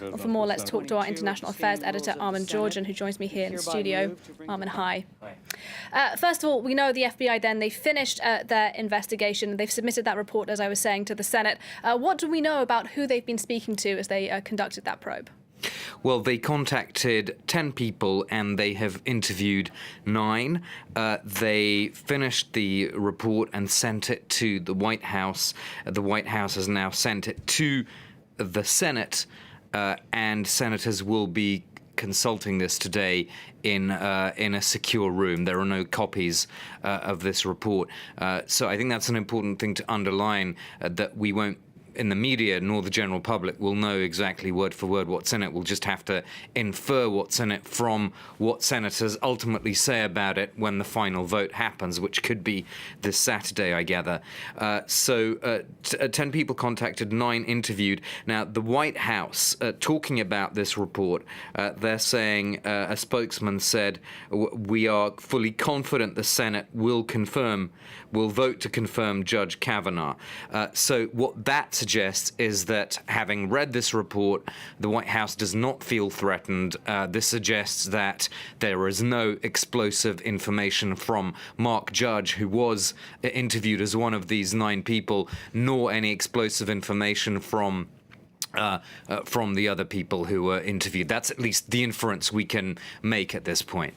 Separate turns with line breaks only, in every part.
Well, for more, let's talk to our international affairs editor, Armin Georgian, who joins me here in the studio. Armin, hi. First of all, we know the FBI then, they finished their investigation. They've submitted that report, as I was saying, to the Senate. What do we know about who they've been speaking to as they conducted that probe?
Well, they contacted 10 people and they have interviewed 9. They finished the report and sent it to the White House. The White House has now sent it to the Senate, and senators will be consulting this today in a secure room. There are no copies of this report. So I think that's an important thing to underline, that we won't, in the media, nor the general public will know exactly word for word what's in it. We'll just have to infer what's in it from what senators ultimately say about it when the final vote happens, which could be this Saturday, I gather. 10 people contacted, 9 interviewed. Now, the White House, talking about this report, they're saying, a spokesman said, we are fully confident the Senate will vote to confirm Judge Kavanaugh. So what that suggests is that, having read this report, the White House does not feel threatened. This suggests that there is no explosive information from Mark Judge, who was interviewed as one of these 9 people, nor any explosive information from the other people who were interviewed. That's at least the inference we can make at this point.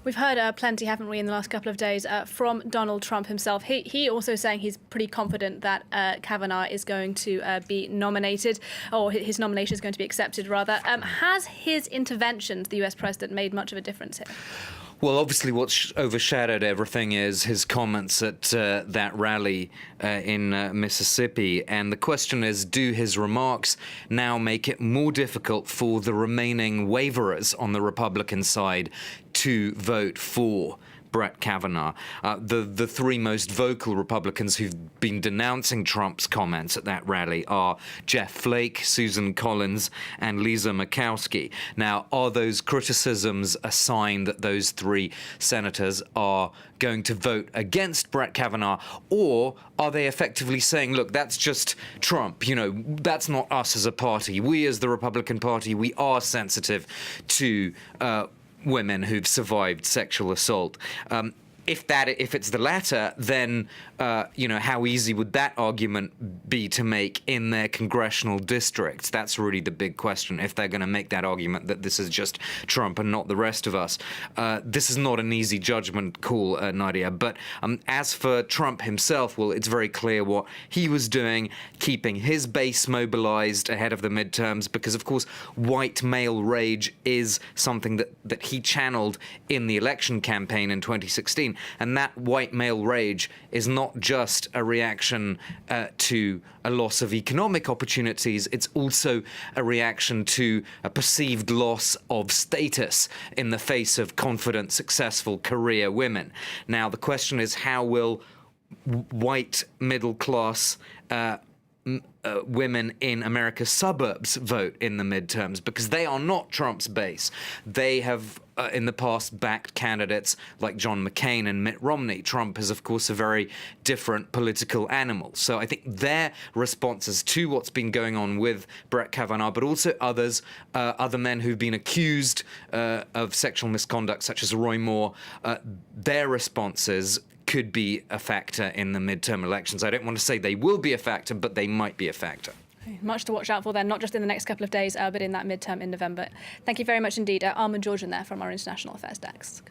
We've heard plenty, haven't we, in the last couple of days from Donald Trump himself. He also saying he's pretty confident that Kavanaugh is going to be nominated, or his nomination is going to be accepted, rather. Has his intervention to the US president made much of a difference here?
Well, obviously what's overshadowed everything is his comments at that rally in Mississippi. And the question is, do his remarks now make it more difficult for the remaining waverers on the Republican side to vote for Brett Kavanaugh? The 3 most vocal Republicans who've been denouncing Trump's comments at that rally are Jeff Flake, Susan Collins, and Lisa Murkowski. Now, are those criticisms a sign that those 3 senators are going to vote against Brett Kavanaugh, or are they effectively saying, look, that's just Trump, that's not us as a party. We as the Republican Party, we are sensitive to women who've survived sexual assault. If it's the latter, then how easy would that argument be to make in their congressional districts? That's really the big question. If they're going to make that argument that this is just Trump and not the rest of us, this is not an easy judgment call, Nadia. But as for Trump himself, well, it's very clear what he was doing, keeping his base mobilized ahead of the midterms, because of course white male rage is something that he channeled in the election campaign in 2016. And that white male rage is not just a reaction to a loss of economic opportunities, it's also a reaction to a perceived loss of status in the face of confident, successful career women. Now, the question is, how will white middle-class women in America's suburbs vote in the midterms? Because they are not Trump's base. They have in the past backed candidates like John McCain and Mitt Romney. Trump is, of course, a very different political animal. So I think their responses to what's been going on with Brett Kavanaugh, but also other men who've been accused of sexual misconduct, such as Roy Moore, their responses could be a factor in the midterm elections. I don't want to say they will be a factor, but they might be a factor.
Much to watch out for then, not just in the next couple of days, but in that midterm in November. Thank you very much indeed. Armin Georgian there from our International Affairs Desk.